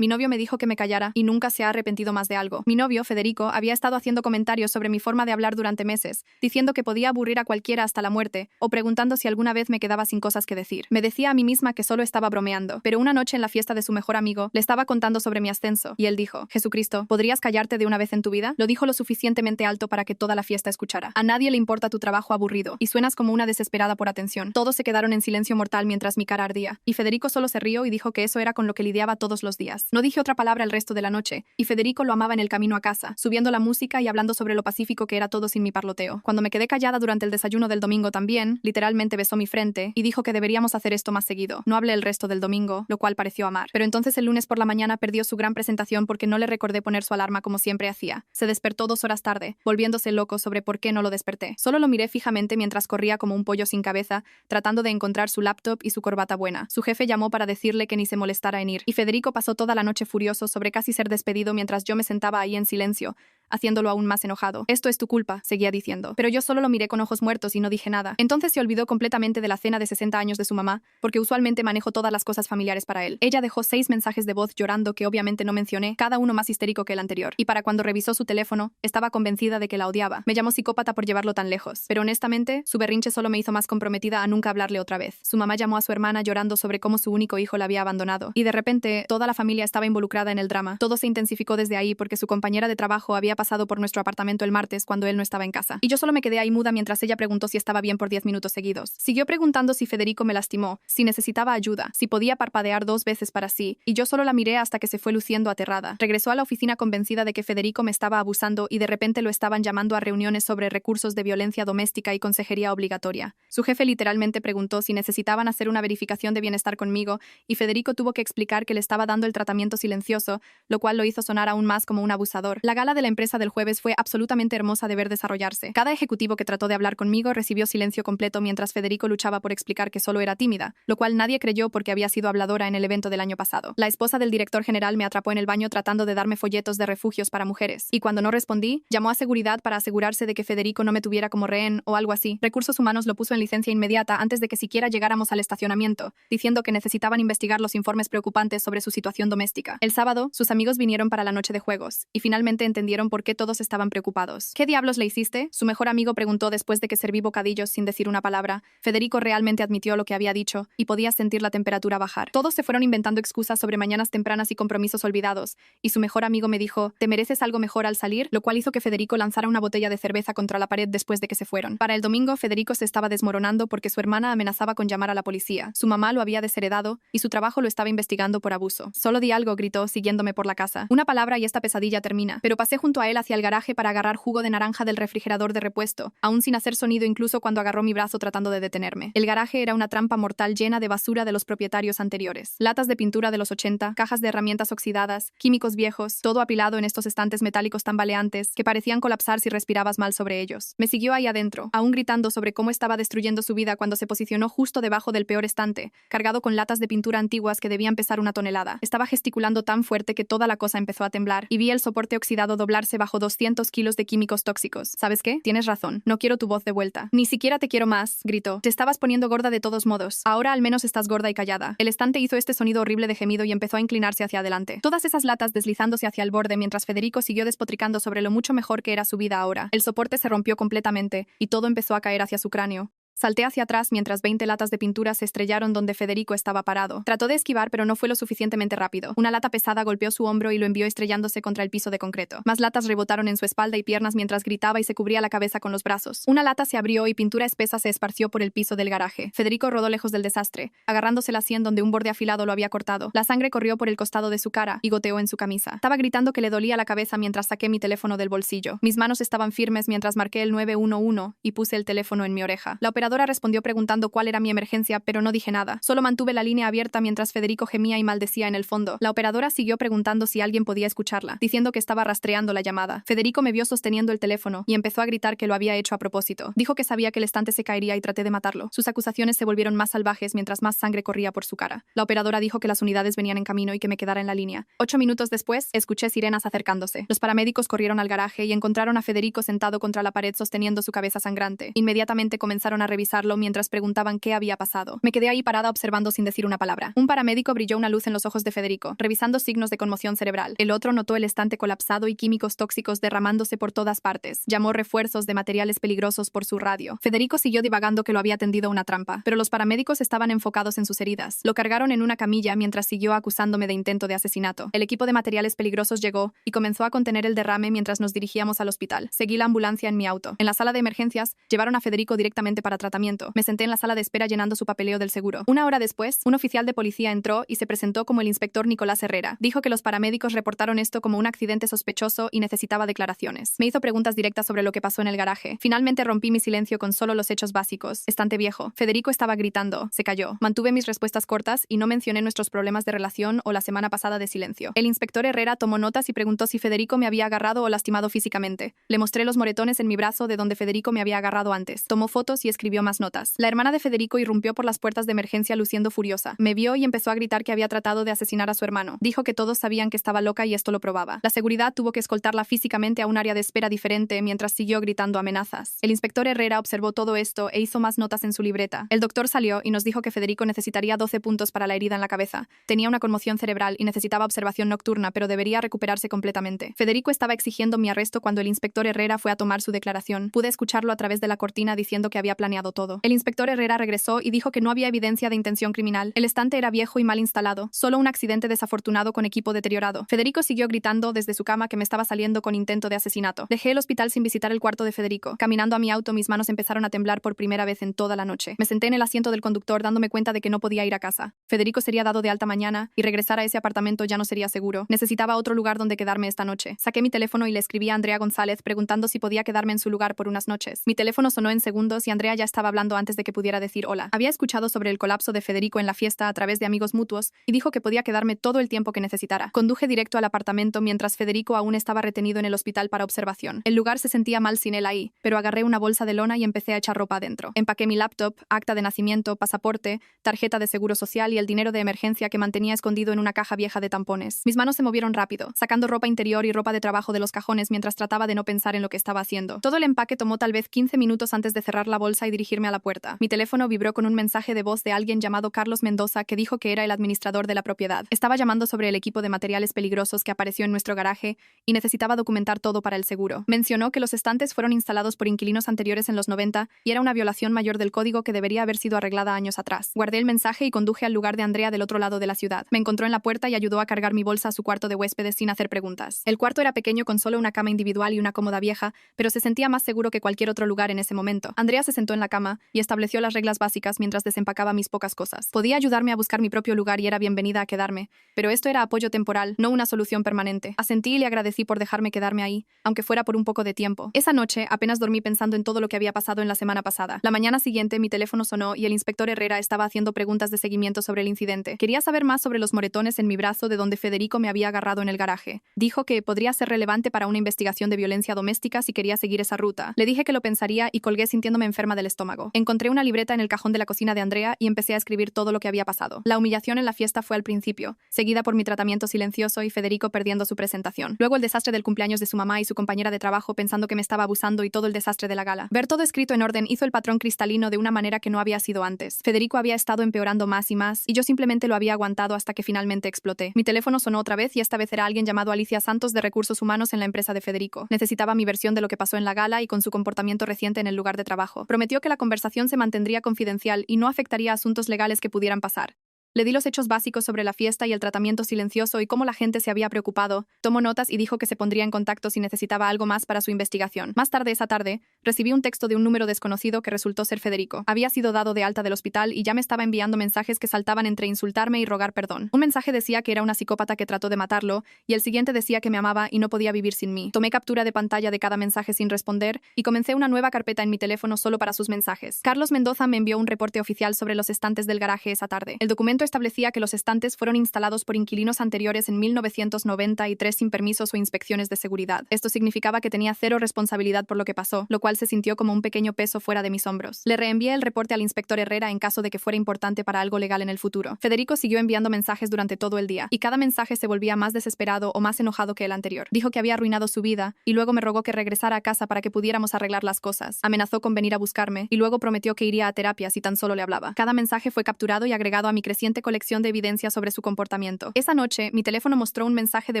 Mi novio me dijo que me callara y nunca se ha arrepentido más de algo. Mi novio, Federico, había estado haciendo comentarios sobre mi forma de hablar durante meses, diciendo que podía aburrir a cualquiera hasta la muerte, o preguntando si alguna vez me quedaba sin cosas que decir. Me decía a mí misma que solo estaba bromeando, pero una noche en la fiesta de su mejor amigo, le estaba contando sobre mi ascenso, y él dijo: Jesucristo, ¿podrías callarte de una vez en tu vida? Lo dijo lo suficientemente alto para que toda la fiesta escuchara. A nadie le importa tu trabajo aburrido, y suenas como una desesperada por atención. Todos se quedaron en silencio mortal mientras mi cara ardía, y Federico solo se rió y dijo que eso era con lo que lidiaba todos los días. No dije otra palabra el resto de la noche, y Federico lo amaba en el camino a casa, subiendo la música y hablando sobre lo pacífico que era todo sin mi parloteo. Cuando me quedé callada durante el desayuno del domingo también, literalmente besó mi frente y dijo que deberíamos hacer esto más seguido. No hablé el resto del domingo, lo cual pareció amar. Pero entonces el lunes por la mañana perdió su gran presentación porque no le recordé poner su alarma como siempre hacía. Se despertó 2 horas tarde, volviéndose loco sobre por qué no lo desperté. Solo lo miré fijamente mientras corría como un pollo sin cabeza, tratando de encontrar su laptop y su corbata buena. Su jefe llamó para decirle que ni se molestara en ir, y Federico pasó toda la noche furioso sobre casi ser despedido mientras yo me sentaba ahí en silencio, haciéndolo aún más enojado. Esto es tu culpa, seguía diciendo. Pero yo solo lo miré con ojos muertos y no dije nada. Entonces se olvidó completamente de la cena de 60 años de su mamá, porque usualmente manejo todas las cosas familiares para él. Ella dejó 6 mensajes de voz llorando que obviamente no mencioné, cada uno más histérico que el anterior. Y para cuando revisó su teléfono, estaba convencida de que la odiaba. Me llamó psicópata por llevarlo tan lejos. Pero honestamente, su berrinche solo me hizo más comprometida a nunca hablarle otra vez. Su mamá llamó a su hermana llorando sobre cómo su único hijo la había abandonado. Y de repente, toda la familia estaba involucrada en el drama. Todo se intensificó desde ahí porque su compañera de trabajo había pasado por nuestro apartamento el martes cuando él no estaba en casa. Y yo solo me quedé ahí muda mientras ella preguntó si estaba bien por 10 minutos seguidos. Siguió preguntando si Federico me lastimó, si necesitaba ayuda, si podía parpadear 2 veces para sí, y yo solo la miré hasta que se fue luciendo aterrada. Regresó a la oficina convencida de que Federico me estaba abusando y de repente lo estaban llamando a reuniones sobre recursos de violencia doméstica y consejería obligatoria. Su jefe literalmente preguntó si necesitaban hacer una verificación de bienestar conmigo y Federico tuvo que explicar que le estaba dando el tratamiento silencioso, lo cual lo hizo sonar aún más como un abusador. La gala de la empresa del jueves fue absolutamente hermosa de ver desarrollarse. Cada ejecutivo que trató de hablar conmigo recibió silencio completo mientras Federico luchaba por explicar que solo era tímida, lo cual nadie creyó porque había sido habladora en el evento del año pasado. La esposa del director general me atrapó en el baño tratando de darme folletos de refugios para mujeres, y cuando no respondí, llamó a seguridad para asegurarse de que Federico no me tuviera como rehén o algo así. Recursos Humanos lo puso en licencia inmediata antes de que siquiera llegáramos al estacionamiento, diciendo que necesitaban investigar los informes preocupantes sobre su situación doméstica. El sábado, sus amigos vinieron para la noche de juegos, y finalmente entendieron por qué todos estaban preocupados. ¿Qué diablos le hiciste?, su mejor amigo preguntó después de que serví bocadillos sin decir una palabra. Federico realmente admitió lo que había dicho, y podía sentir la temperatura bajar. Todos se fueron inventando excusas sobre mañanas tempranas y compromisos olvidados, y su mejor amigo me dijo: ¿te mereces algo mejor al salir?, lo cual hizo que Federico lanzara una botella de cerveza contra la pared después de que se fueron. Para el domingo, Federico se estaba desmoronando porque su hermana amenazaba con llamar a la policía. Su mamá lo había desheredado, y su trabajo lo estaba investigando por abuso. Solo di algo, gritó, siguiéndome por la casa. Una palabra y esta pesadilla termina. Pero pasé junto a él hacia el garaje para agarrar jugo de naranja del refrigerador de repuesto, aún sin hacer sonido incluso cuando agarró mi brazo tratando de detenerme. El garaje era una trampa mortal llena de basura de los propietarios anteriores. Latas de pintura de los 80, cajas de herramientas oxidadas, químicos viejos, todo apilado en estos estantes metálicos tambaleantes que parecían colapsar si respirabas mal sobre ellos. Me siguió ahí adentro, aún gritando sobre cómo estaba destruyendo su vida cuando se posicionó justo debajo del peor estante, cargado con latas de pintura antiguas que debían pesar 1 tonelada. Estaba gesticulando tan fuerte que toda la cosa empezó a temblar, y vi el soporte oxidado doblarse bajo 200 kilos de químicos tóxicos. ¿Sabes qué? Tienes razón. No quiero tu voz de vuelta. Ni siquiera te quiero más, gritó. Te estabas poniendo gorda de todos modos. Ahora al menos estás gorda y callada. El estante hizo este sonido horrible de gemido y empezó a inclinarse hacia adelante. Todas esas latas deslizándose hacia el borde mientras Federico siguió despotricando sobre lo mucho mejor que era su vida ahora. El soporte se rompió completamente y todo empezó a caer hacia su cráneo. Salté hacia atrás mientras 20 latas de pintura se estrellaron donde Federico estaba parado. Trató de esquivar, pero no fue lo suficientemente rápido. Una lata pesada golpeó su hombro y lo envió estrellándose contra el piso de concreto. Más latas rebotaron en su espalda y piernas mientras gritaba y se cubría la cabeza con los brazos. Una lata se abrió y pintura espesa se esparció por el piso del garaje. Federico rodó lejos del desastre, agarrándose la sien donde un borde afilado lo había cortado. La sangre corrió por el costado de su cara y goteó en su camisa. Estaba gritando que le dolía la cabeza mientras saqué mi teléfono del bolsillo. Mis manos estaban firmes mientras marqué el 911 y puse el teléfono en mi oreja. La operadora respondió preguntando cuál era mi emergencia, pero no dije nada. Solo mantuve la línea abierta mientras Federico gemía y maldecía en el fondo. La operadora siguió preguntando si alguien podía escucharla, diciendo que estaba rastreando la llamada. Federico me vio sosteniendo el teléfono y empezó a gritar que lo había hecho a propósito. Dijo que sabía que el estante se caería y traté de matarlo. Sus acusaciones se volvieron más salvajes mientras más sangre corría por su cara. La operadora dijo que las unidades venían en camino y que me quedara en la línea. 8 minutos después, escuché sirenas acercándose. Los paramédicos corrieron al garaje y encontraron a Federico sentado contra la pared sosteniendo su cabeza sangrante. Inmediatamente comenzaron a revisar revisarlo mientras preguntaban qué había pasado. Me quedé ahí parada observando sin decir una palabra. Un paramédico brilló una luz en los ojos de Federico, revisando signos de conmoción cerebral. El otro notó el estante colapsado y químicos tóxicos derramándose por todas partes. Llamó refuerzos de materiales peligrosos por su radio. Federico siguió divagando que lo había tendido una trampa, pero los paramédicos estaban enfocados en sus heridas. Lo cargaron en una camilla mientras siguió acusándome de intento de asesinato. El equipo de materiales peligrosos llegó y comenzó a contener el derrame mientras nos dirigíamos al hospital. Seguí la ambulancia en mi auto. En la sala de emergencias, llevaron a Federico directamente para tratamiento. Me senté en la sala de espera llenando su papeleo del seguro. Una hora después, un oficial de policía entró y se presentó como el inspector Nicolás Herrera. Dijo que los paramédicos reportaron esto como un accidente sospechoso y necesitaba declaraciones. Me hizo preguntas directas sobre lo que pasó en el garaje. Finalmente rompí mi silencio con solo los hechos básicos. Estante viejo. Federico estaba gritando. Se calló. Mantuve mis respuestas cortas y no mencioné nuestros problemas de relación o la semana pasada de silencio. El inspector Herrera tomó notas y preguntó si Federico me había agarrado o lastimado físicamente. Le mostré los moretones en mi brazo de donde Federico me había agarrado antes. Tomó fotos y escribió más notas. La hermana de Federico irrumpió por las puertas de emergencia luciendo furiosa. Me vio y empezó a gritar que había tratado de asesinar a su hermano. Dijo que todos sabían que estaba loca y esto lo probaba. La seguridad tuvo que escoltarla físicamente a un área de espera diferente mientras siguió gritando amenazas. El inspector Herrera observó todo esto e hizo más notas en su libreta. El doctor salió y nos dijo que Federico necesitaría 12 puntos para la herida en la cabeza. Tenía una conmoción cerebral y necesitaba observación nocturna, pero debería recuperarse completamente. Federico estaba exigiendo mi arresto cuando el inspector Herrera fue a tomar su declaración. Pude escucharlo a través de la cortina diciendo que había planeado todo. El inspector Herrera regresó y dijo que no había evidencia de intención criminal. El estante era viejo y mal instalado, solo un accidente desafortunado con equipo deteriorado. Federico siguió gritando desde su cama que me estaba saliendo con intento de asesinato. Dejé el hospital sin visitar el cuarto de Federico. Caminando a mi auto, mis manos empezaron a temblar por primera vez en toda la noche. Me senté en el asiento del conductor dándome cuenta de que no podía ir a casa. Federico sería dado de alta mañana y regresar a ese apartamento ya no sería seguro. Necesitaba otro lugar donde quedarme esta noche. Saqué mi teléfono y le escribí a Andrea González preguntando si podía quedarme en su lugar por unas noches. Mi teléfono sonó en segundos y Andrea ya estaba hablando antes de que pudiera decir hola. Había escuchado sobre el colapso de Federico en la fiesta a través de amigos mutuos y dijo que podía quedarme todo el tiempo que necesitara. Conduje directo al apartamento mientras Federico aún estaba retenido en el hospital para observación. El lugar se sentía mal sin él ahí, pero agarré una bolsa de lona y empecé a echar ropa adentro. Empaqué mi laptop, acta de nacimiento, pasaporte, tarjeta de seguro social y el dinero de emergencia que mantenía escondido en una caja vieja de tampones. Mis manos se movieron rápido, sacando ropa interior y ropa de trabajo de los cajones mientras trataba de no pensar en lo que estaba haciendo. Todo el empaque tomó tal vez 15 minutos antes de cerrar la bolsa y dirigirme a la puerta. Mi teléfono vibró con un mensaje de voz de alguien llamado Carlos Mendoza que dijo que era el administrador de la propiedad. Estaba llamando sobre el equipo de materiales peligrosos que apareció en nuestro garaje y necesitaba documentar todo para el seguro. Mencionó que los estantes fueron instalados por inquilinos anteriores en los 90 y era una violación mayor del código que debería haber sido arreglada años atrás. Guardé el mensaje y conduje al lugar de Andrea del otro lado de la ciudad. Me encontró en la puerta y ayudó a cargar mi bolsa a su cuarto de huéspedes sin hacer preguntas. El cuarto era pequeño con solo una cama individual y una cómoda vieja, pero se sentía más seguro que cualquier otro lugar en ese momento. Andrea se sentó en la cama y estableció las reglas básicas mientras desempacaba mis pocas cosas. Podía ayudarme a buscar mi propio lugar y era bienvenida a quedarme, pero esto era apoyo temporal, no una solución permanente. Asentí y le agradecí por dejarme quedarme ahí, aunque fuera por un poco de tiempo. Esa noche apenas dormí pensando en todo lo que había pasado en la semana pasada. La mañana siguiente mi teléfono sonó y el inspector Herrera estaba haciendo preguntas de seguimiento sobre el incidente. Quería saber más sobre los moretones en mi brazo de donde Federico me había agarrado en el garaje. Dijo que podría ser relevante para una investigación de violencia doméstica si quería seguir esa ruta. Le dije que lo pensaría y colgué sintiéndome enferma del estómago. Encontré una libreta en el cajón de la cocina de Andrea y empecé a escribir todo lo que había pasado. La humillación en la fiesta fue al principio, seguida por mi tratamiento silencioso y Federico perdiendo su presentación. Luego el desastre del cumpleaños de su mamá y su compañera de trabajo pensando que me estaba abusando y todo el desastre de la gala. Ver todo escrito en orden hizo el patrón cristalino de una manera que no había sido antes. Federico había estado empeorando más y más y yo simplemente lo había aguantado hasta que finalmente exploté. Mi teléfono sonó otra vez y esta vez era alguien llamado Alicia Santos de Recursos Humanos en la empresa de Federico. Necesitaba mi versión de lo que pasó en la gala y con su comportamiento reciente en el lugar de trabajo. Prometió que la conversación se mantendría confidencial y no afectaría asuntos legales que pudieran pasar. Le di los hechos básicos sobre la fiesta y el tratamiento silencioso y cómo la gente se había preocupado. Tomó notas y dijo que se pondría en contacto si necesitaba algo más para su investigación. Más tarde esa tarde, recibí un texto de un número desconocido que resultó ser Federico. Había sido dado de alta del hospital y ya me estaba enviando mensajes que saltaban entre insultarme y rogar perdón. Un mensaje decía que era una psicópata que trató de matarlo y el siguiente decía que me amaba y no podía vivir sin mí. Tomé captura de pantalla de cada mensaje sin responder y comencé una nueva carpeta en mi teléfono solo para sus mensajes. Carlos Mendoza me envió un reporte oficial sobre los estantes del garaje esa tarde. El documento establecía que los estantes fueron instalados por inquilinos anteriores en 1993 sin permisos o inspecciones de seguridad. Esto significaba que tenía cero responsabilidad por lo que pasó, lo cual se sintió como un pequeño peso fuera de mis hombros. Le reenvié el reporte al inspector Herrera en caso de que fuera importante para algo legal en el futuro. Federico siguió enviando mensajes durante todo el día, y cada mensaje se volvía más desesperado o más enojado que el anterior. Dijo que había arruinado su vida, y luego me rogó que regresara a casa para que pudiéramos arreglar las cosas. Amenazó con venir a buscarme, y luego prometió que iría a terapia si tan solo le hablaba. Cada mensaje fue capturado y agregado a mi creciente colección de evidencia sobre su comportamiento. Esa noche, mi teléfono mostró un mensaje de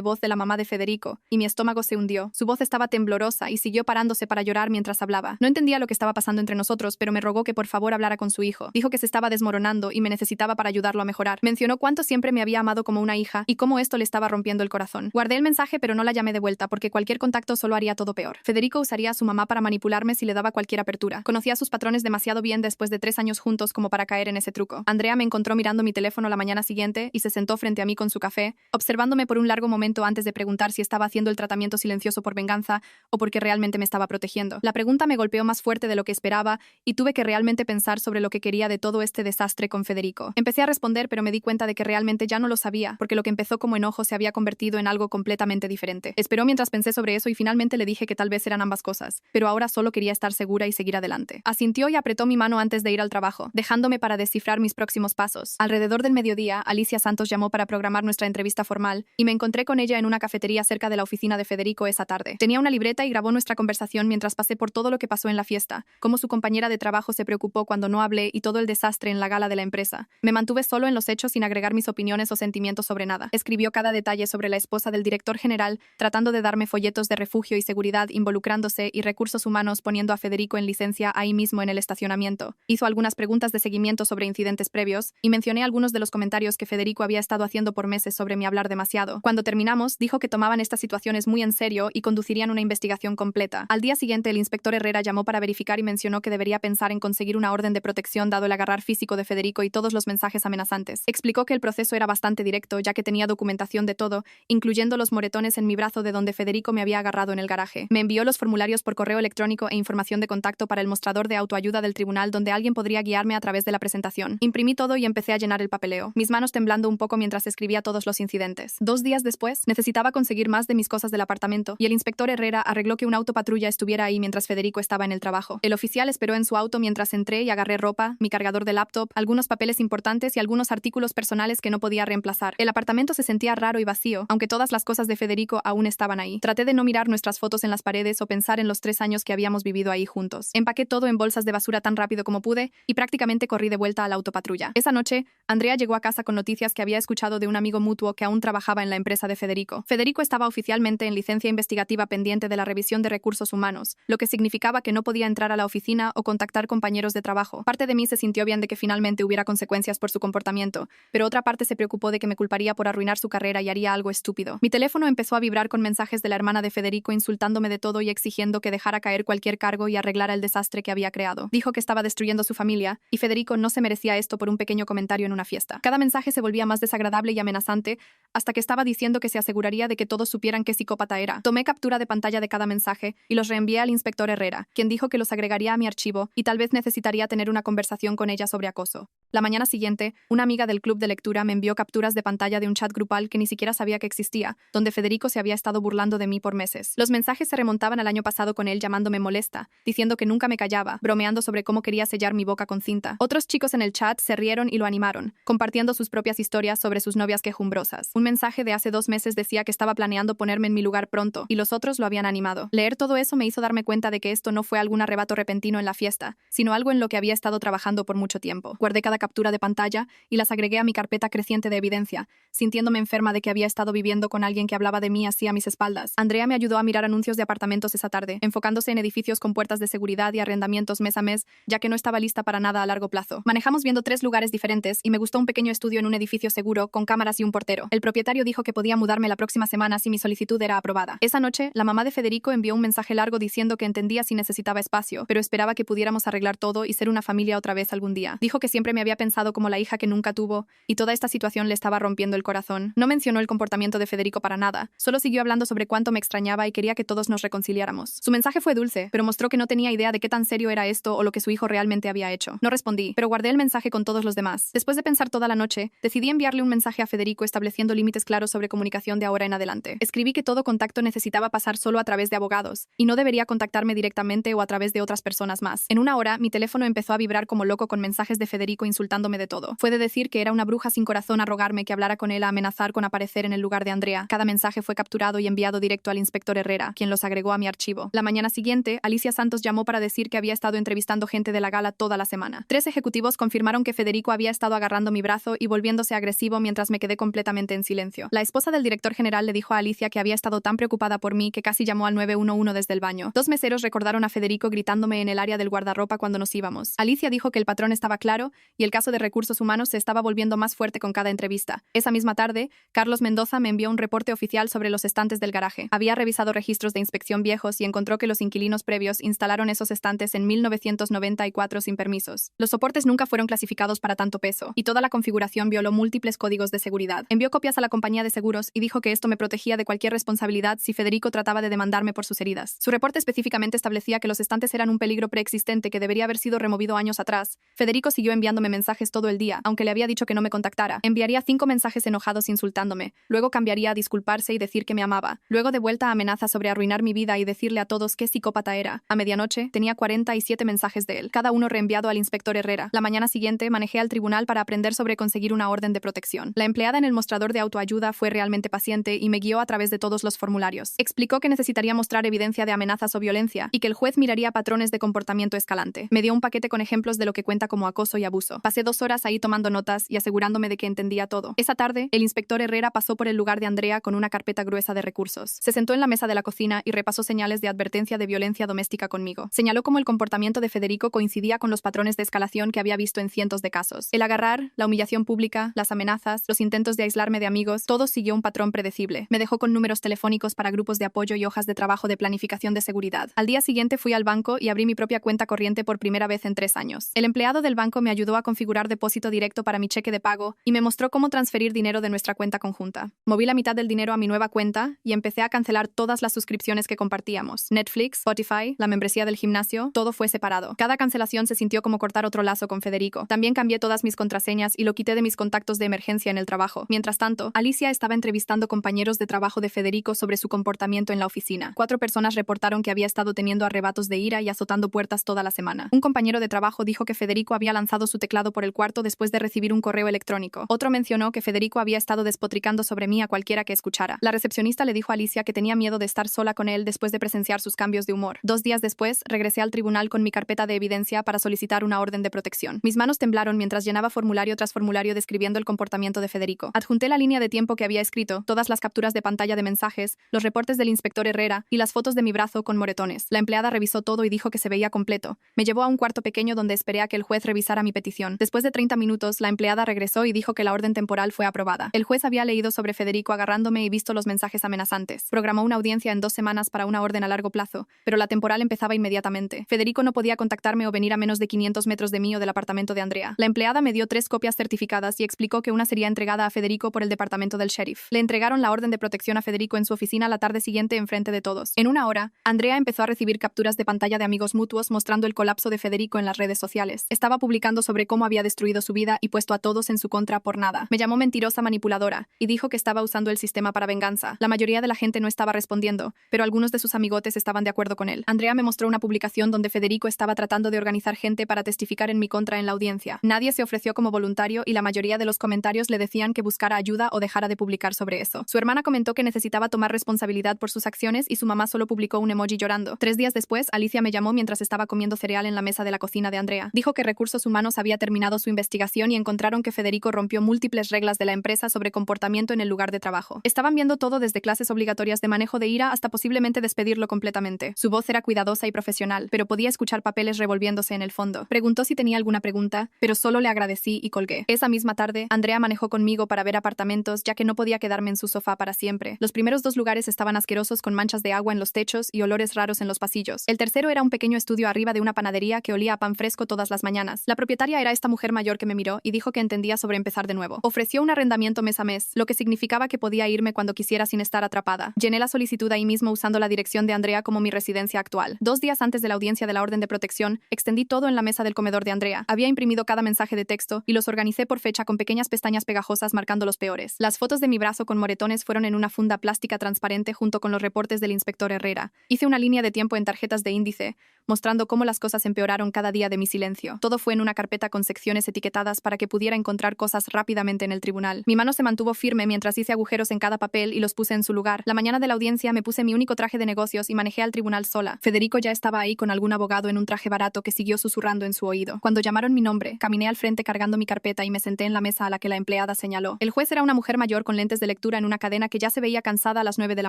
voz de la mamá de Federico, y mi estómago se hundió. Su voz estaba temblorosa y siguió parándose para llorar mientras hablaba. No entendía lo que estaba pasando entre nosotros, pero me rogó que por favor hablara con su hijo. Dijo que se estaba desmoronando y me necesitaba para ayudarlo a mejorar. Mencionó cuánto siempre me había amado como una hija y cómo esto le estaba rompiendo el corazón. Guardé el mensaje, pero no la llamé de vuelta porque cualquier contacto solo haría todo peor. Federico usaría a su mamá para manipularme si le daba cualquier apertura. Conocía sus patrones demasiado bien después de 3 años juntos como para caer en ese truco. Andrea me encontró mirando mi teléfono la mañana siguiente y se sentó frente a mí con su café, observándome por un largo momento antes de preguntar si estaba haciendo el tratamiento silencioso por venganza o porque realmente me estaba protegiendo. La pregunta me golpeó más fuerte de lo que esperaba y tuve que realmente pensar sobre lo que quería de todo este desastre con Federico. Empecé a responder, pero me di cuenta de que realmente ya no lo sabía, porque lo que empezó como enojo se había convertido en algo completamente diferente. Esperó mientras pensé sobre eso y finalmente le dije que tal vez eran ambas cosas, pero ahora solo quería estar segura y seguir adelante. Asintió y apretó mi mano antes de ir al trabajo, dejándome para descifrar mis próximos pasos. Alrededor del mediodía, Alicia Santos llamó para programar nuestra entrevista formal y me encontré con ella en una cafetería cerca de la oficina de Federico esa tarde. Tenía una libreta y grabó nuestra conversación mientras pasé por todo lo que pasó en la fiesta, cómo su compañera de trabajo se preocupó cuando no hablé y todo el desastre en la gala de la empresa. Me mantuve solo en los hechos sin agregar mis opiniones o sentimientos sobre nada. Escribió cada detalle sobre la esposa del director general, tratando de darme folletos de refugio y seguridad involucrándose y recursos humanos poniendo a Federico en licencia ahí mismo en el estacionamiento. Hizo algunas preguntas de seguimiento sobre incidentes previos y mencioné algunos de los comentarios que Federico había estado haciendo por meses sobre mi hablar demasiado. Cuando terminamos, dijo que tomaban estas situaciones muy en serio y conducirían una investigación completa. Al día siguiente, el inspector Herrera llamó para verificar y mencionó que debería pensar en conseguir una orden de protección dado el agarrar físico de Federico y todos los mensajes amenazantes. Explicó que el proceso era bastante directo, ya que tenía documentación de todo, incluyendo los moretones en mi brazo de donde Federico me había agarrado en el garaje. Me envió los formularios por correo electrónico e información de contacto para el mostrador de autoayuda del tribunal donde alguien podría guiarme a través de la presentación. Imprimí todo y empecé a llenar el papeleo, mis manos temblando un poco mientras escribía todos los incidentes. 2 días después, necesitaba conseguir más de mis cosas del apartamento y el inspector Herrera arregló que un autopatrulla estuviera ahí mientras Federico estaba en el trabajo. El oficial esperó en su auto mientras entré y agarré ropa, mi cargador de laptop, algunos papeles importantes y algunos artículos personales que no podía reemplazar. El apartamento se sentía raro y vacío, aunque todas las cosas de Federico aún estaban ahí. Traté de no mirar nuestras fotos en las paredes o pensar en los 3 años que habíamos vivido ahí juntos. Empaqué todo en bolsas de basura tan rápido como pude y prácticamente corrí de vuelta a la autopatrulla. Esa noche, Andrea llegó a casa con noticias que había escuchado de un amigo mutuo que aún trabajaba en la empresa de Federico. Federico estaba oficialmente en licencia investigativa pendiente de la revisión de recursos humanos, lo que significaba que no podía entrar a la oficina o contactar compañeros de trabajo. Parte de mí se sintió bien de que finalmente hubiera consecuencias por su comportamiento, pero otra parte se preocupó de que me culparía por arruinar su carrera y haría algo estúpido. Mi teléfono empezó a vibrar con mensajes de la hermana de Federico insultándome de todo y exigiendo que dejara caer cualquier cargo y arreglara el desastre que había creado. Dijo que estaba destruyendo su familia, y Federico no se merecía esto por un pequeño comentario en una fiesta. Cada mensaje se volvía más desagradable y amenazante, hasta que estaba diciendo que se aseguraría de que todos supieran qué psicópata era. Tomé captura de pantalla de cada mensaje y los reenvié al inspector Herrera, quien dijo que los agregaría a mi archivo y tal vez necesitaría tener una conversación con ella sobre acoso. La mañana siguiente, una amiga del club de lectura me envió capturas de pantalla de un chat grupal que ni siquiera sabía que existía, donde Federico se había estado burlando de mí por meses. Los mensajes se remontaban al año pasado con él llamándome molesta, diciendo que nunca me callaba, bromeando sobre cómo quería sellar mi boca con cinta. Otros chicos en el chat se rieron y lo animaron, compartiendo sus propias historias sobre sus novias quejumbrosas. Un mensaje de hace 2 meses decía que estaba planeando ponerme en mi lugar pronto, y los otros lo habían animado. Leer todo eso me hizo darme cuenta de que esto no fue algún arrebato repentino en la fiesta, sino algo en lo que había estado trabajando por mucho tiempo. Guardé cada captura de pantalla y las agregué a mi carpeta creciente de evidencia, sintiéndome enferma de que había estado viviendo con alguien que hablaba de mí así a mis espaldas. Andrea me ayudó a mirar anuncios de apartamentos esa tarde, enfocándose en edificios con puertas de seguridad y arrendamientos mes a mes, ya que no estaba lista para nada a largo plazo. Manejamos viendo 3 lugares diferentes y me gustó un pequeño estudio en un edificio seguro, con cámaras y un portero. El propietario dijo que podía mudarme la próxima semana si mi solicitud era aprobada. Esa noche, la mamá de Federico envió un mensaje largo diciendo que entendía si necesitaba espacio, pero esperaba que pudiéramos arreglar todo y ser una familia otra vez algún día. Dijo que siempre me había pensado como la hija que nunca tuvo, y toda esta situación le estaba rompiendo el corazón. No mencionó el comportamiento de Federico para nada, solo siguió hablando sobre cuánto me extrañaba y quería que todos nos reconciliáramos. Su mensaje fue dulce, pero mostró que no tenía idea de qué tan serio era esto o lo que su hijo realmente había hecho. No respondí, pero guardé el mensaje con todos los demás. Después de pensar toda la noche, decidí enviarle un mensaje a Federico estableciendo límites claros sobre comunicación de ahora en adelante. Escribí que todo contacto necesitaba pasar solo a través de abogados, y no debería contactarme directamente o a través de otras personas más. En una hora, mi teléfono empezó a vibrar como loco con mensajes de Federico insultándome de todo. Fue de decir que era una bruja sin corazón a rogarme que hablara con él, a amenazar con aparecer en el lugar de Andrea. Cada mensaje fue capturado y enviado directo al inspector Herrera, quien los agregó a mi archivo. La mañana siguiente, Alicia Santos llamó para decir que había estado entrevistando gente de la gala toda la semana. 3 ejecutivos confirmaron que Federico había estado agarrando mi brazo y volviéndose agresivo mientras me quedé completamente en silencio. La esposa del director general le dijo a Alicia que había estado tan preocupada por mí que casi llamó al 911 desde el baño. 2 meseros recordaron a Federico gritándome en el área del guardarropa cuando nos íbamos. Alicia dijo que el patrón estaba claro y el caso de recursos humanos se estaba volviendo más fuerte con cada entrevista. Esa misma tarde, Carlos Mendoza me envió un reporte oficial sobre los estantes del garaje. Había revisado registros de inspección viejos y encontró que los inquilinos previos instalaron esos estantes en 1994 sin permisos. Los soportes nunca fueron clasificados para tanto peso, y toda la configuración violó múltiples códigos de seguridad. Envió copias a la compañía de seguros y dijo que esto me protegía de cualquier responsabilidad si Federico trataba de demandarme por sus heridas. Su reporte específicamente establecía que los estantes eran un peligro preexistente que debería haber sido removido años atrás. Federico siguió enviándome mensajes todo el día, aunque le había dicho que no me contactara. Enviaría 5 mensajes enojados insultándome, luego cambiaría a disculparse y decir que me amaba, luego de vuelta a amenazas sobre arruinar mi vida y decirle a todos qué psicópata era. A medianoche, tenía 47 mensajes de él, cada uno reenviado al inspector Herrera. La mañana siguiente, manejé al tribunal para aprender sobre conseguir una orden de protección. La empleada en el mostrador de autoayuda fue realmente paciente y me guió a través de todos los formularios. Explicó que necesitaría mostrar evidencia de amenazas o violencia y que el juez miraría patrones de comportamiento escalante. Me dio un paquete con ejemplos de lo que cuenta como acoso y abuso. Pasé 2 horas ahí tomando notas y asegurándome de que entendía todo. Esa tarde, el inspector Herrera pasó por el lugar de Andrea con una carpeta gruesa de recursos. Se sentó en la mesa de la cocina y repasó señales de advertencia de violencia doméstica conmigo. Señaló cómo el comportamiento de Federico coincidía con los patrones de escalación que había visto en cientos de casos. El agarrar, la humillación pública, las amenazas, los intentos de aislarme de amigos, todo siguió un patrón predecible. Me dejó con números telefónicos para grupos de apoyo y hojas de trabajo de planificación de seguridad. Al día siguiente fui al banco y abrí mi propia cuenta corriente por primera vez en 3 años. El empleado del banco me ayudó a configurar depósito directo para mi cheque de pago y me mostró cómo transferir dinero de nuestra cuenta conjunta. Moví la mitad del dinero a mi nueva cuenta y empecé a cancelar todas las suscripciones que compartíamos. Netflix, Spotify, la membresía del gimnasio, todo fue separado. Cada cancelación se sintió como cortar otro lazo con Federico. También cambié todas mis contraseñas y lo quité de mis contactos de emergencia en el trabajo. Mientras tanto, Alicia estaba entrevistando compañeros de trabajo de Federico sobre su comportamiento en la oficina. 4 personas reportaron que había estado teniendo arrebatos de ira y azotando puertas toda la semana. Un compañero de trabajo dijo que Federico había lanzado su teclado por el cuarto después de recibir un correo electrónico. Otro mencionó que Federico había estado despotricando sobre mí a cualquiera que escuchara. La recepcionista le dijo a Alicia que tenía miedo de estar sola con él después de presenciar sus cambios de humor. 2 días después, regresé al tribunal con mi carpeta de evidencia para solicitar una orden de protección. Mis manos temblaron mientras llenaba formulario tras formulario describiendo el comportamiento de Federico. Adjunté la línea de tiempo que había escrito, todas las capturas de pantalla de mensajes, los reportes del inspector Herrera y las fotos de mi brazo con moretones. La empleada revisó todo y dijo que se veía completo. Me llevó a un cuarto pequeño donde esperé a que el juez revisara mi petición. Después de 30 minutos, la empleada regresó y dijo que la orden temporal fue aprobada. El juez había leído sobre Federico agarrándome y visto los mensajes amenazantes. Programó una audiencia en 2 semanas para una orden a largo plazo, pero la temporal empezaba inmediatamente. Federico no podía contactarme o venir a menos de 500 metros de mí o del apartamento de Andrea. La empleada me dio 3 copias certificadas y explicó que una sería entregada a Federico por el departamento del sheriff. Le entregaron la orden de protección a Federico en su oficina la tarde siguiente enfrente de todos. En una hora, Andrea empezó a recibir capturas de pantalla de amigos mutuos mostrando el colapso de Federico en las redes sociales. Estaba publicando sobre cómo había destruido su vida y puesto a todos en su contra por nada. Me llamó mentirosa manipuladora y dijo que estaba usando el sistema para venganza. La mayoría de la gente no estaba respondiendo, pero algunos de sus amigotes estaban de acuerdo con él. Andrea me mostró una publicación donde Federico estaba tratando de organizar gente para testificar en mi contra en la audiencia. Nadie se ofreció como voluntario y la mayoría de los comentarios le decían que buscara ayuda o dejara de publicar sobre eso. Su hermana comentó que necesitaba tomar responsabilidad por sus acciones y su mamá solo publicó un emoji llorando. 3 días después, Alicia me llamó mientras estaba comiendo cereal en la mesa de la cocina de Andrea. Dijo que Recursos Humanos había terminado su investigación y encontraron que Federico rompió múltiples reglas de la empresa sobre comportamiento en el lugar de trabajo. Estaban viendo todo desde clases obligatorias de manejo de ira hasta posiblemente despedirlo completamente. Su voz era cuidadosa y profesional, pero podía escuchar papeles revolviéndose en el fondo. Preguntó si tenía alguna pregunta, pero solo le agradecí y colgué. Esa misma tarde, Andrea manejó conmigo para ver apartamentos, ya que no podía quedarme en su sofá para siempre. Los primeros 2 lugares estaban asquerosos con manchas de agua en los techos y olores raros en los pasillos. El tercero era un pequeño estudio arriba de una panadería que olía a pan fresco todas las mañanas. La propietaria era esta mujer mayor que me miró y dijo que entendía sobre empezar de nuevo. Ofreció un arrendamiento mes a mes, lo que significaba que podía irme cuando quisiera sin estar atrapada. Llené la solicitud ahí mismo usando la dirección de Andrea como mi residencia actual. 2 días antes de la audiencia de la orden de protección, extendí todo en la mesa del comedor de Andrea. Había imprimido cada mensaje de texto y los organicé por fecha con pequeñas pestañas pegajosas marcando los peores. Las fotos de mi brazo con moretones fueron en una funda plástica transparente junto con los reportes del inspector Herrera. Hice una línea de tiempo en tarjetas de índice, mostrando cómo las cosas empeoraron cada día de mi silencio. Todo fue en una carpeta con secciones etiquetadas para que pudiera encontrar cosas rápidamente en el tribunal. Mi mano se mantuvo firme mientras hice agujeros en cada papel y los puse en su lugar. La mañana de la audiencia me puse mi único traje de negocios y manejé al tribunal sola. Federico ya estaba ahí con algún abogado en un traje barato que siguió susurrando en su oído. Cuando llamaron mi nombre, caminé al frente cargando mi carpeta y me senté en la mesa a la que la empleada señaló. El juez era una mujer mayor con lentes de lectura en una cadena que ya se veía cansada a las 9 de la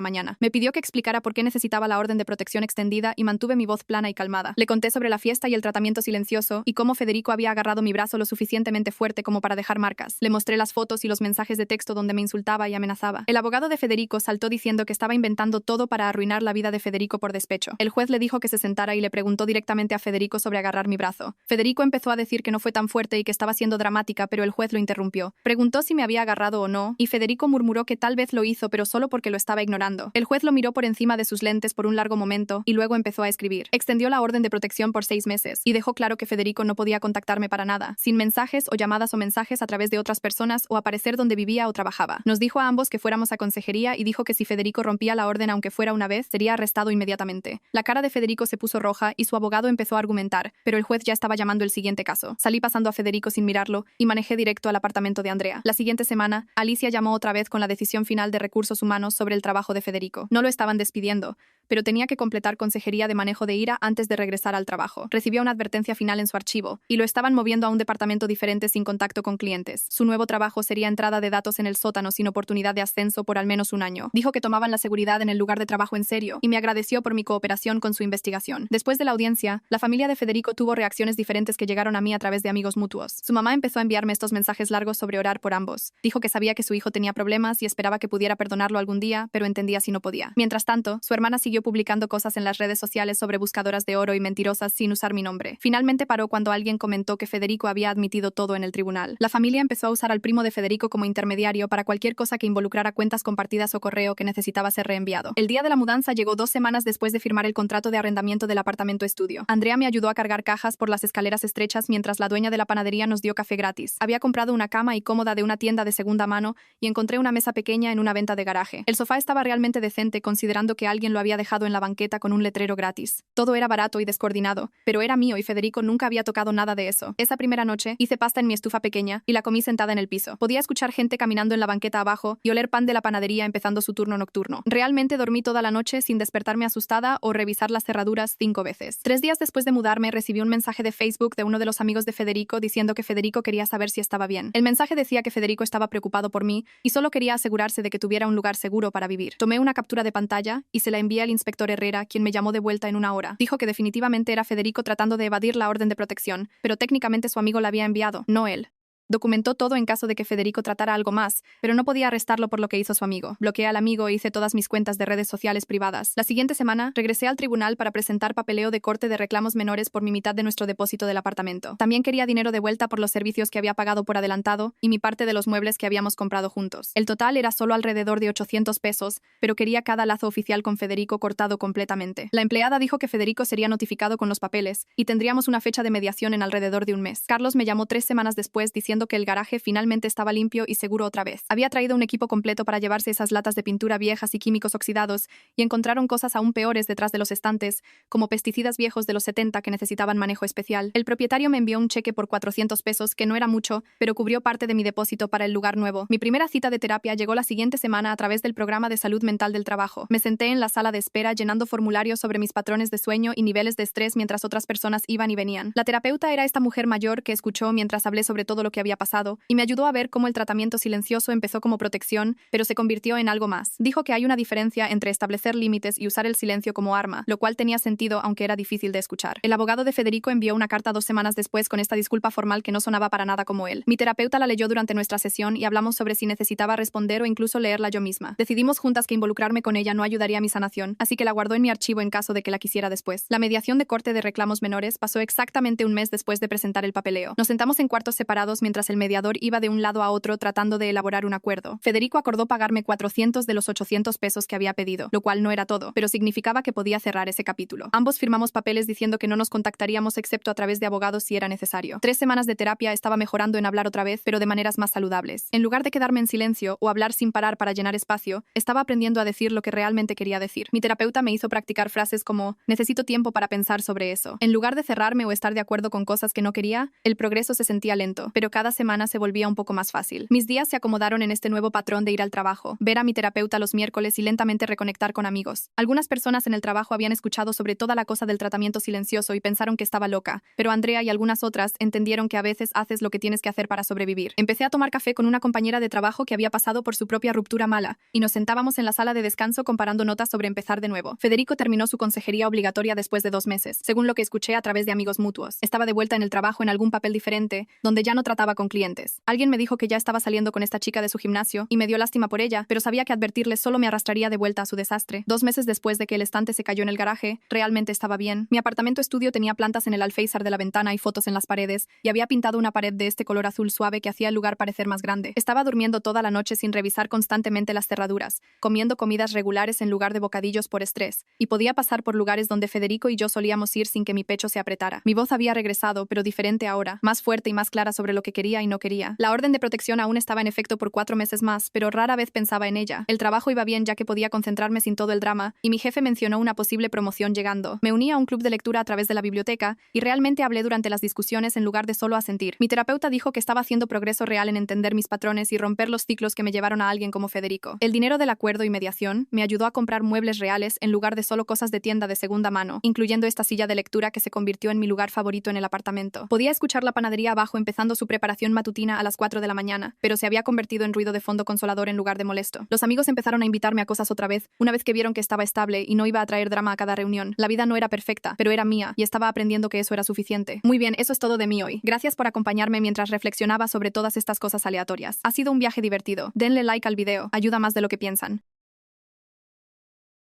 mañana. Me pidió que explicara por qué necesitaba la orden de protección extendida y mantuve mi voz plana y calmada. Le conté sobre la fiesta y el tratamiento silencioso y cómo Federico había agarrado mi brazo lo suficientemente fuerte como para dejar marcas. Le mostré las fotos y los mensajes de texto donde me insultaba y amenazaba. El abogado de Federico saltó diciendo que estaba inventando todo para arruinar la vida de Federico por despecho. El juez le dijo que se sentara y le preguntó directamente a Federico sobre agarrar mi brazo. Federico empezó a decir que no fue tan fuerte y que estaba siendo dramática, pero el juez lo interrumpió. Preguntó si me había agarrado o no, y Federico murmuró que tal vez lo hizo, pero solo porque lo estaba ignorando. El juez lo miró por encima de sus lentes por un largo momento y luego empezó a escribir. Extendió la orden de protección por 6 meses y dejó claro que Federico no podía contactarme para nada, sin mensajes o llamadas o mensajes a través de otras personas o aparecer donde vivía o trabajaba. Nos dijo a ambos que fuéramos a consejería y dijo que si Federico rompía la orden aunque fuera una vez, sería arrestado inmediatamente. La cara de Federico se puso roja y su abogado empezó a argumentar, pero el juez ya estaba llamando el siguiente caso. Salí pasando a Federico sin mirarlo y manejé directo al apartamento de Andrea. La siguiente semana, Alicia llamó otra vez con la decisión final de recursos humanos sobre el trabajo de Federico. No lo estaban despidiendo, pero tenía que completar consejería de manejo de ira antes de regresar al trabajo. Recibió una advertencia final en su archivo y lo estaban moviendo a un departamento diferente sin contacto con clientes. Su nuevo trabajo sería entrada de datos en el sótano sin oportunidad de ascenso por al menos un año. Dijo que tomaban la seguridad en el lugar de trabajo en serio y me agradeció por mi cooperación con su investigación. Después de la audiencia, la familia de Federico tuvo reacciones diferentes que llegaron a mí a través de amigos mutuos. Su mamá empezó a enviarme estos mensajes largos sobre orar por ambos. Dijo que sabía que su hijo tenía problemas y esperaba que pudiera perdonarlo algún día, pero entendía si no podía. Mientras tanto, su hermana siguió publicando cosas en las redes sociales sobre buscadoras de oro y mentirosas sin usar mi nombre. Finalmente paró cuando alguien comentó que Federico había admitido todo en el tribunal. La familia empezó a usar al primo de Federico como intermediario para cualquier cosa que involucrara cuentas compartidas o correo que necesitaba ser reenviado. El día de la mudanza llegó 2 semanas después de firmar el contrato de arrendamiento del apartamento estudio. Andrea me ayudó a cargar cajas por las escaleras estrechas mientras la dueña de la panadería nos dio café gratis. Había comprado una cama y cómoda de una tienda de segunda mano y encontré una mesa pequeña en una venta de garaje. El sofá estaba realmente decente considerando que alguien lo había dejado en la banqueta con un letrero gratis. Todo era barato y descoordinado, pero era mío y Federico nunca había tocado nada de eso. Esa primera noche hice pasta en mi estufa pequeña y la comí sentada en el piso. Podía escuchar gente caminando en la banqueta abajo y oler pan de la panadería empezando su turno nocturno. Realmente dormí toda la noche sin despertarme asustada o revisar las cerraduras 5 veces. 3 días después de mudarme recibí un mensaje de Facebook de uno de los amigos de Federico diciendo que Federico quería saber si estaba bien. El mensaje decía que Federico estaba preocupado por mí y solo quería asegurarse de que tuviera un lugar seguro para vivir. Tomé una captura de pantalla y se la envié al inspector Herrera, quien me llamó de vuelta en una hora. Dijo que definitivamente era Federico tratando de evadir la orden de protección, pero técnicamente su amigo la había enviado, no él. Documentó todo en caso de que Federico tratara algo más, pero no podía arrestarlo por lo que hizo su amigo. Bloqueé al amigo e hice todas mis cuentas de redes sociales privadas. La siguiente semana, regresé al tribunal para presentar papeleo de corte de reclamos menores por mi mitad de nuestro depósito del apartamento. También quería dinero de vuelta por los servicios que había pagado por adelantado y mi parte de los muebles que habíamos comprado juntos. El total era solo alrededor de 800 pesos, pero quería cada lazo oficial con Federico cortado completamente. La empleada dijo que Federico sería notificado con los papeles y tendríamos una fecha de mediación en alrededor de un mes. Carlos me llamó 3 semanas después diciendo que el garaje finalmente estaba limpio y seguro otra vez. Había traído un equipo completo para llevarse esas latas de pintura viejas y químicos oxidados y encontraron cosas aún peores detrás de los estantes, como pesticidas viejos de los 70 que necesitaban manejo especial. El propietario me envió un cheque por 400 pesos, que no era mucho, pero cubrió parte de mi depósito para el lugar nuevo. Mi primera cita de terapia llegó la siguiente semana a través del programa de salud mental del trabajo. Me senté en la sala de espera llenando formularios sobre mis patrones de sueño y niveles de estrés mientras otras personas iban y venían. La terapeuta era esta mujer mayor que escuchó mientras hablé sobre todo lo que había pasado y me ayudó a ver cómo el tratamiento silencioso empezó como protección, pero se convirtió en algo más. Dijo que hay una diferencia entre establecer límites y usar el silencio como arma, lo cual tenía sentido aunque era difícil de escuchar. El abogado de Federico envió una carta 2 semanas después con esta disculpa formal que no sonaba para nada como él. Mi terapeuta la leyó durante nuestra sesión y hablamos sobre si necesitaba responder o incluso leerla yo misma. Decidimos juntas que involucrarme con ella no ayudaría a mi sanación, así que la guardó en mi archivo en caso de que la quisiera después. La mediación de corte de reclamos menores pasó exactamente un mes después de presentar el papeleo. Nos sentamos en cuartos separados mientras mientras el mediador iba de un lado a otro tratando de elaborar un acuerdo. Federico acordó pagarme 400 de los 800 pesos que había pedido, lo cual no era todo, pero significaba que podía cerrar ese capítulo. Ambos firmamos papeles diciendo que no nos contactaríamos excepto a través de abogados si era necesario. 3 semanas de terapia estaba mejorando en hablar otra vez, pero de maneras más saludables. En lugar de quedarme en silencio o hablar sin parar para llenar espacio, estaba aprendiendo a decir lo que realmente quería decir. Mi terapeuta me hizo practicar frases como necesito tiempo para pensar sobre eso. En lugar de cerrarme o estar de acuerdo con cosas que no quería, el progreso se sentía lento, pero cada semana se volvía un poco más fácil. Mis días se acomodaron en este nuevo patrón de ir al trabajo, ver a mi terapeuta los miércoles y lentamente reconectar con amigos. Algunas personas en el trabajo habían escuchado sobre toda la cosa del tratamiento silencioso y pensaron que estaba loca, pero Andrea y algunas otras entendieron que a veces haces lo que tienes que hacer para sobrevivir. Empecé a tomar café con una compañera de trabajo que había pasado por su propia ruptura mala, y nos sentábamos en la sala de descanso comparando notas sobre empezar de nuevo. Federico terminó su consejería obligatoria después de 2 meses, según lo que escuché a través de amigos mutuos. Estaba de vuelta en el trabajo en algún papel diferente, donde ya no trataba con clientes. Alguien me dijo que ya estaba saliendo con esta chica de su gimnasio, y me dio lástima por ella, pero sabía que advertirle solo me arrastraría de vuelta a su desastre. 2 meses después de que el estante se cayó en el garaje, realmente estaba bien. Mi apartamento estudio tenía plantas en el alféizar de la ventana y fotos en las paredes, y había pintado una pared de este color azul suave que hacía el lugar parecer más grande. Estaba durmiendo toda la noche sin revisar constantemente las cerraduras, comiendo comidas regulares en lugar de bocadillos por estrés, y podía pasar por lugares donde Federico y yo solíamos ir sin que mi pecho se apretara. Mi voz había regresado, pero diferente ahora, más fuerte y más clara sobre lo que quería y no quería. La orden de protección aún estaba en efecto por 4 meses más, pero rara vez pensaba en ella. El trabajo iba bien ya que podía concentrarme sin todo el drama, y mi jefe mencionó una posible promoción llegando. Me uní a un club de lectura a través de la biblioteca, y realmente hablé durante las discusiones en lugar de solo asentir. Mi terapeuta dijo que estaba haciendo progreso real en entender mis patrones y romper los ciclos que me llevaron a alguien como Federico. El dinero del acuerdo y mediación me ayudó a comprar muebles reales en lugar de solo cosas de tienda de segunda mano, incluyendo esta silla de lectura que se convirtió en mi lugar favorito en el apartamento. Podía escuchar la panadería abajo empezando su preparación matutina a las 4 de la mañana, pero se había convertido en ruido de fondo consolador en lugar de molesto. Los amigos empezaron a invitarme a cosas otra vez, una vez que vieron que estaba estable y no iba a traer drama a cada reunión. La vida no era perfecta, pero era mía, y estaba aprendiendo que eso era suficiente. Muy bien, eso es todo de mí hoy. Gracias por acompañarme mientras reflexionaba sobre todas estas cosas aleatorias. Ha sido un viaje divertido. Denle like al video, ayuda más de lo que piensan.